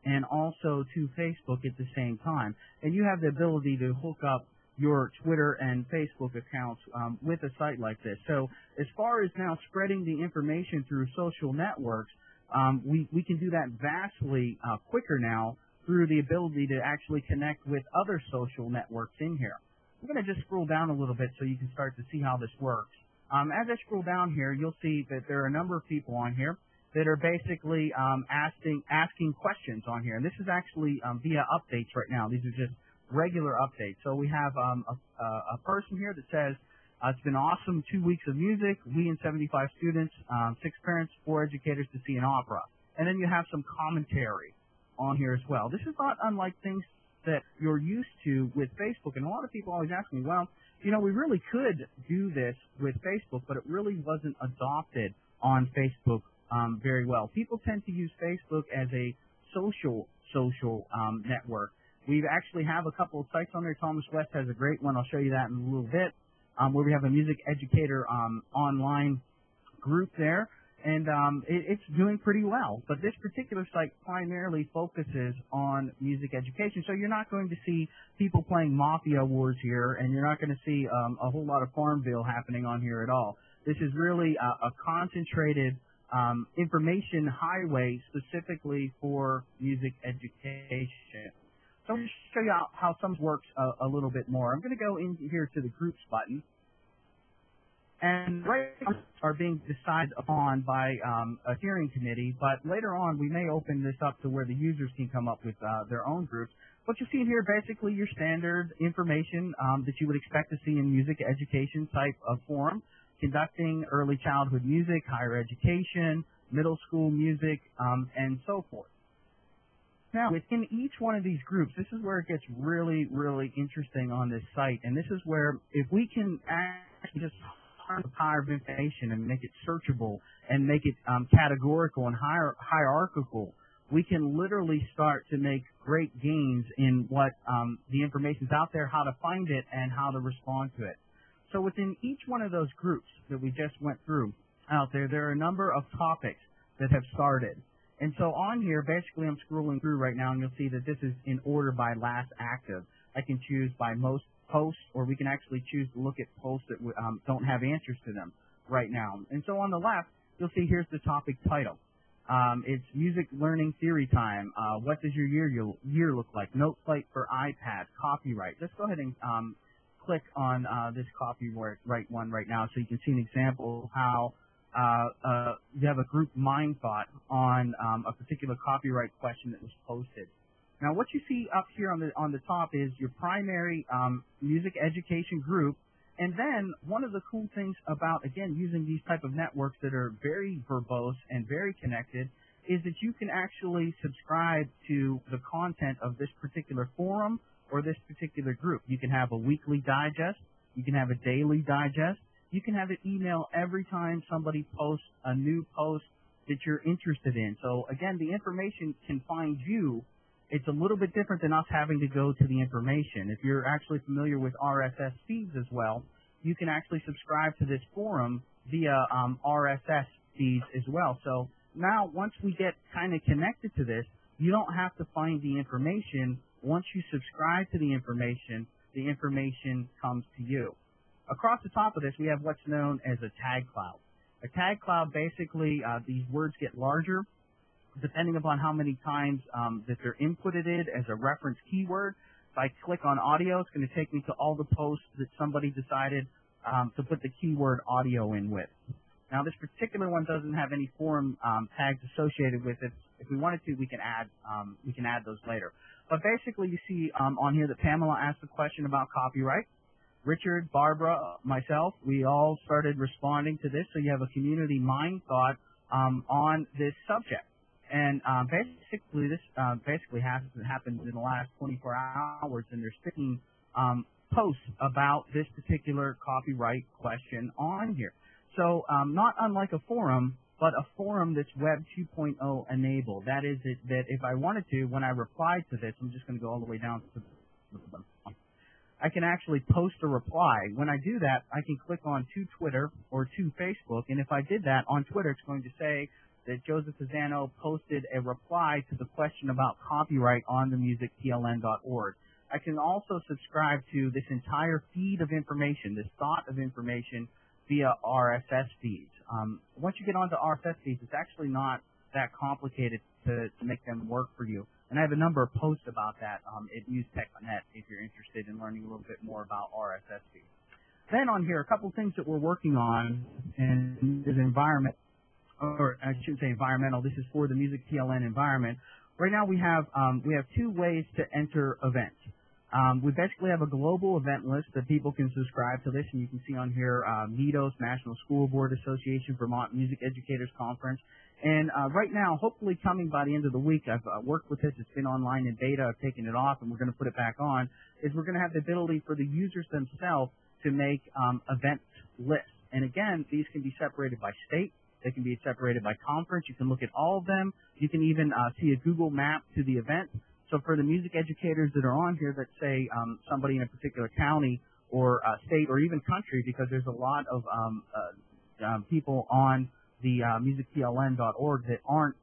and also to Facebook at the same time. And you have the ability to hook up your Twitter and Facebook accounts with a site like this. So as far as now spreading the information through social networks, we can do that vastly quicker now through the ability to actually connect with other social networks in here. I'm going to just scroll down a little bit so you can start to see how this works. As I scroll down here, you'll see that there are a number of people on here that are basically asking questions on here. And this is actually via updates right now. These are just regular updates. So we have a person here that says, it's been awesome 2 weeks of music. We and 75 students, 6 parents, 4 educators to see an opera. And then you have some commentary on here as well. This is not unlike things that you're used to with Facebook. And a lot of people always ask me, well, you know, we really could do this with Facebook, but it really wasn't adopted on Facebook very well. People tend to use Facebook as a social network. We actually have a couple of sites on there. Thomas West has a great one. I'll show you that in a little bit, where we have a music educator online group there, and it's doing pretty well. But this particular site primarily focuses on music education, so you're not going to see people playing Mafia Wars here, and you're not going to see a whole lot of Farmville happening on here at all. This is really a concentrated information highway specifically for music education. So I'm going to show you how some works a little bit more. I'm going to go in here to the groups button. And right now are being decided upon by a hearing committee, but later on we may open this up to where the users can come up with their own groups. What you see here, basically your standard information that you would expect to see in music education type of forum, conducting early childhood music, higher education, middle school music, and so forth. Now, within each one of these groups, this is where it gets really, really interesting on this site. And this is where, if we can actually just harness the power of information and make it searchable and make it categorical and hierarchical, we can literally start to make great gains in what the information's out there, how to find it, and how to respond to it. So within each one of those groups that we just went through out there, there are a number of topics that have started. And so on here, basically I'm scrolling through right now, and you'll see that this is in order by last active. I can choose by most posts, or we can actually choose to look at posts that don't have answers to them right now. And so on the left, you'll see here's the topic title. It's music learning theory time. What does your year look like? Note site for iPad, copyright. Let's go ahead and click on this copyright one right now so you can see an example of how you have a group mind thought on a particular copyright question that was posted. Now, what you see up here on the top is your primary music education group, and then one of the cool things about, again, using these type of networks that are very verbose and very connected is that you can actually subscribe to the content of this particular forum or this particular group. You can have a weekly digest, you can have a daily digest, you can have an email every time somebody posts a new post that you're interested in. So again, the information can find you. It's a little bit different than us having to go to the information. If you're actually familiar with RSS feeds as well, you can actually subscribe to this forum via RSS feeds as well. So now once we get kind of connected to this, you don't have to find the information. Once you subscribe to the information comes to you. Across the top of this, we have what's known as a tag cloud. A tag cloud, basically, these words get larger depending upon how many times that they're inputted in as a reference keyword. If I click on audio, it's going to take me to all the posts that somebody decided to put the keyword audio in with. Now, this particular one doesn't have any forum tags associated with it. If we wanted to, we can add those later. But basically, you see on here that Pamela asked a question about copyright. Richard, Barbara, myself, we all started responding to this, so you have a community mind thought on this subject. And basically, this happened in the last 24 hours, and there's 15 posts about this particular copyright question on here. So not unlike a forum, but a forum that's Web 2.0 enabled. That is, that if I wanted to, when I replied to this, I'm just going to go all the way down to the I can actually post a reply. When I do that, I can click on to Twitter or to Facebook, and if I did that on Twitter, it's going to say that Joseph Pisano posted a reply to the question about copyright on the musicpln.org. I can also subscribe to this entire feed of information, this thought of information, via RSS feeds. Once you get onto RSS feeds, it's actually not that complicated to make them work for you. And I have a number of posts about that at newstech.net if you're interested in learning a little bit more about RSS feeds. Then on here, a couple things that we're working on in this environment, or I shouldn't say environmental, this is for the Music PLN environment. Right now we have 2 ways to enter events. We basically have a global event list that people can subscribe to this, and you can see on here METOS, National School Board Association, Vermont Music Educators Conference. And right now, hopefully coming by the end of the week, I've worked with this. It's been online in beta. I've taken it off, and we're going to put it back on, is we're going to have the ability for the users themselves to make event lists. And again, these can be separated by state. They can be separated by conference. You can look at all of them. You can even see a Google map to the event. So for the music educators that are on here that say somebody in a particular county or state or even country, because there's a lot of people on the musicpln.org that aren't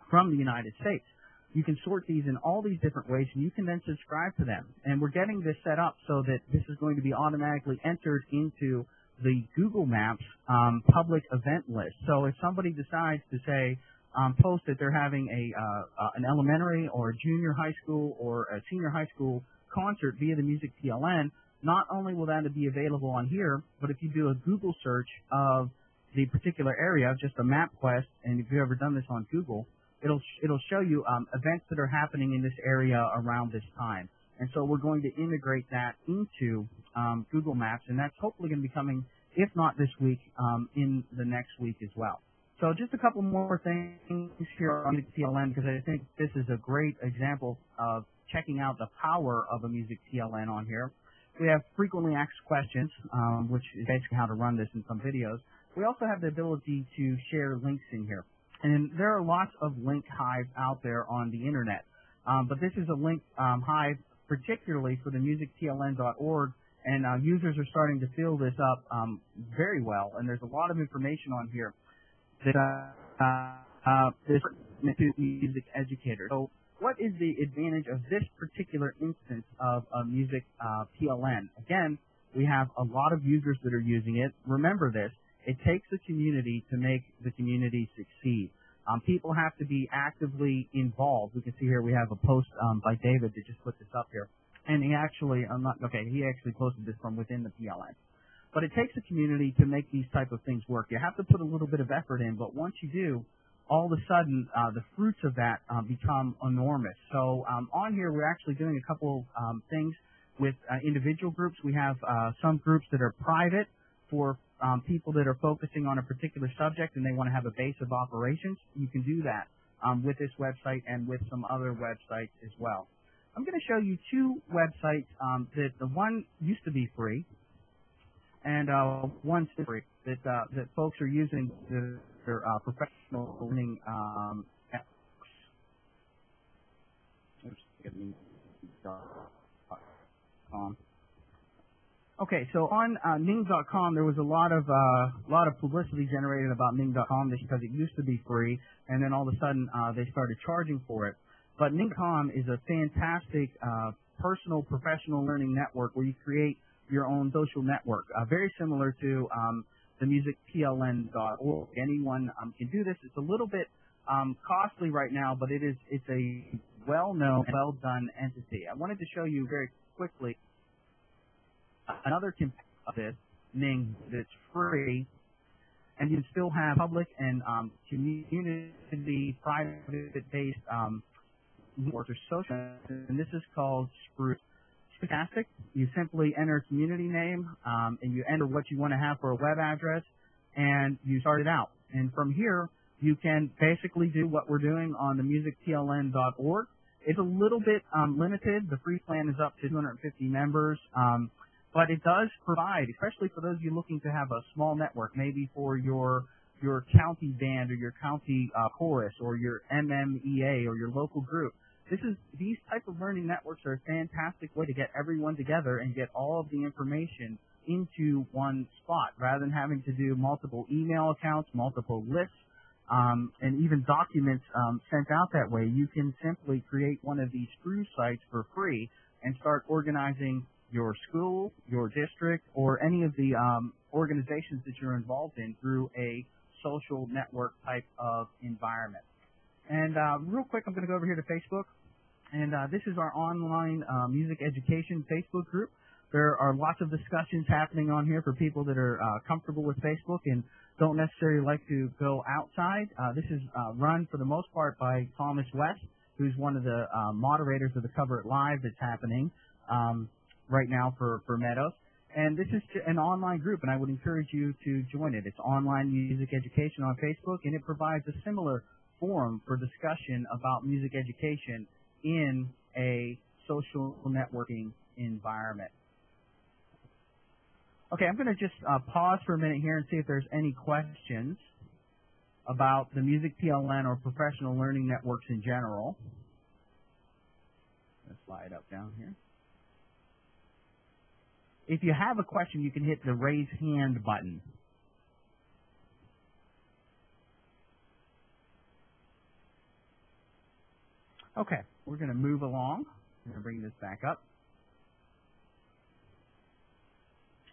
from the United States. You can sort these in all these different ways, and you can then subscribe to them. And we're getting this set up so that this is going to be automatically entered into the Google Maps public event list. So if somebody decides to say, post that they're having an elementary or a junior high school or a senior high school concert via the Music PLN, not only will that be available on here, but if you do a Google search of the particular area, just a map quest, and if you've ever done this on Google, it'll show you events that are happening in this area around this time. And so we're going to integrate that into Google Maps, and that's hopefully going to be coming, if not this week, in the next week as well. So just a couple more things here on Music PLN, because I think this is a great example of checking out the power of a Music PLN on here. We have frequently asked questions, which is basically how to run this in some videos. We also have the ability to share links in here. And there are lots of link hives out there on the internet. But this is a link hive particularly for the musicpln.org, and users are starting to fill this up very well. And there's a lot of information on here that is to music educators. So what is the advantage of this particular instance of a Music PLN? Again, we have a lot of users that are using it. Remember this, it takes a community to make the community succeed. People have to be actively involved. We can see here we have a post by David that just put this up here. And he actually, he actually posted this from within the PLN. But it takes a community to make these type of things work. You have to put a little bit of effort in, but once you do, all of a sudden, the fruits of that become enormous. So on here, we're actually doing a couple things with individual groups. We have some groups that are private for people that are focusing on a particular subject and they want to have a base of operations. You can do that with this website and with some other websites as well. I'm going to show you 2 websites that the one used to be free and one's free that folks are using their professional learning Okay, so on Ning.com, there was a lot of publicity generated about Ning.com because it used to be free, and then all of a sudden they started charging for it. But Ning.com is a fantastic personal professional learning network where you create your own social network, very similar to the musicpln.org. Anyone can do this. It's a little bit costly right now, but it's a well-known, well-done entity. I wanted to show you very quickly another component of this, Ning, that's free, and you still have public and community, private-based networks or social, and this is called Spruce. It's fantastic. You simply enter a community name, and you enter what you want to have for a web address, and you start it out. And from here, you can basically do what we're doing on the musicpln.org. It's a little bit limited. The free plan is up to 250 members. But it does provide, especially for those of you looking to have a small network, maybe for your county band or your county chorus or your MMEA or your local group. These type of learning networks are a fantastic way to get everyone together and get all of the information into one spot rather than having to do multiple email accounts, multiple lists. and even documents sent out that way, you can simply create one of these Screw sites for free and start organizing your school, your district, or any of the organizations that you're involved in through a social network type of environment. And real quick, I'm going to go over here to Facebook. And this is our online music education Facebook group. There are lots of discussions happening on here for people that are comfortable with Facebook and don't necessarily like to go outside. This is run for the most part by Thomas West, who's one of the moderators of the Cover It Live that's happening right now for METOS. And this is an online group, and I would encourage you to join it. It's Online Music Education on Facebook, and it provides a similar forum for discussion about music education in a social networking environment. Okay, I'm going to just pause for a minute here and see if there's any questions about the Music PLN or professional learning networks in general. Let's slide up down here. If you have a question, you can hit the raise hand button. Okay, we're going to move along. I'm going to bring this back up.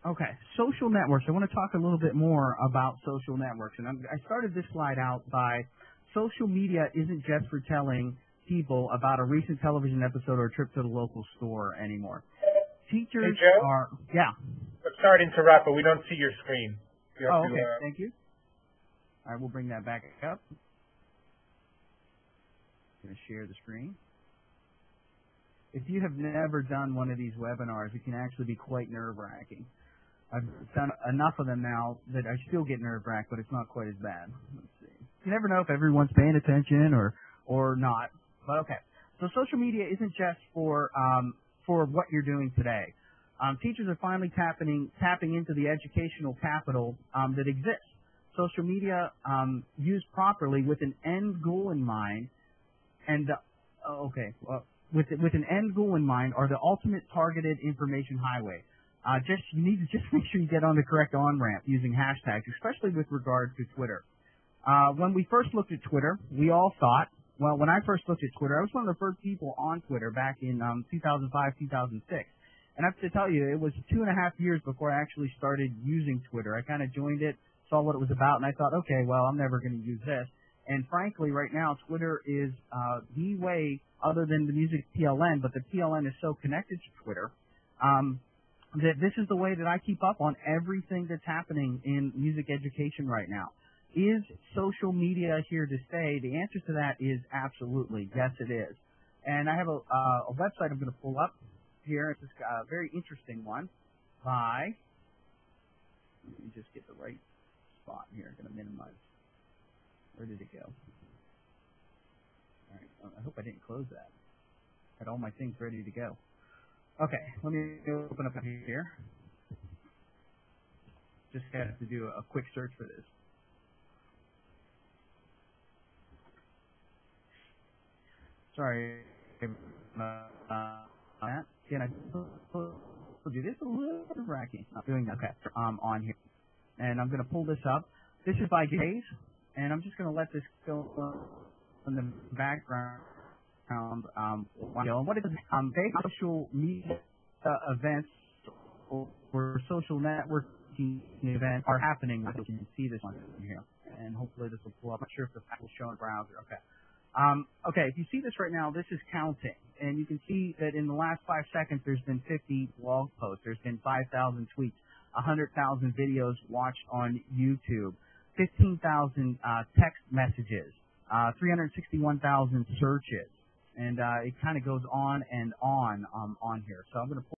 Okay, social networks. I want to talk a little bit more about social networks. And I started this slide out by social media isn't just for telling people about a recent television episode or a trip to the local store anymore. Teachers are... Yeah. I'm sorry to interrupt, but we don't see your screen. Okay. Thank you. All right, we'll bring that back up. I'm going to share the screen. If you have never done one of these webinars, it can actually be quite nerve-wracking. I've done enough of them now that I still get nerve-wracked, but it's not quite as bad. Let's see. You never know if everyone's paying attention or not. But okay. So social media isn't just for what you're doing today. Teachers are finally tapping into the educational capital that exists. Social media used properly with an end goal in mind, and with an end goal in mind are the ultimate targeted information highway. You need to just make sure you get on the correct on-ramp using hashtags, especially with regard to Twitter. When we first looked at Twitter, we all thought, well, when I first looked at Twitter, I was one of the first people on Twitter back in 2005, 2006. And I have to tell you, it was 2.5 years before I actually started using Twitter. I kind of joined it, saw what it was about, and I thought, okay, well, I'm never going to use this. And frankly, right now, Twitter is the way, other than the Music PLN, but the PLN is so connected to Twitter, that this is the way that I keep up on everything that's happening in music education right now. Is social media here to stay? The answer to that is absolutely. Yes, it is. And I have a website I'm going to pull up here. It's a very interesting one by, let me just get the right spot here. I'm going to minimize. Where did it go? All right. I hope I didn't close that. Had all my things ready to go. Okay. Let me open up here. Just had to do a quick search for this. Sorry. Again, I told you this a little bit racky. Not doing that. Okay. On here. And I'm going to pull this up. This is by days. And I'm just going to let this go in the background. What is social media events or social networking events are happening? You can see this one here, and hopefully this will pull up. I'm not sure if the fact will show in the browser. Okay. Okay, if you see this right now, this is counting, and you can see that in the last 5 seconds, there's been 50 blog posts, there's been 5,000 tweets, 100,000 videos watched on YouTube, 15,000 text messages, 361,000 searches, and it kind of goes on and on here. So I'm going to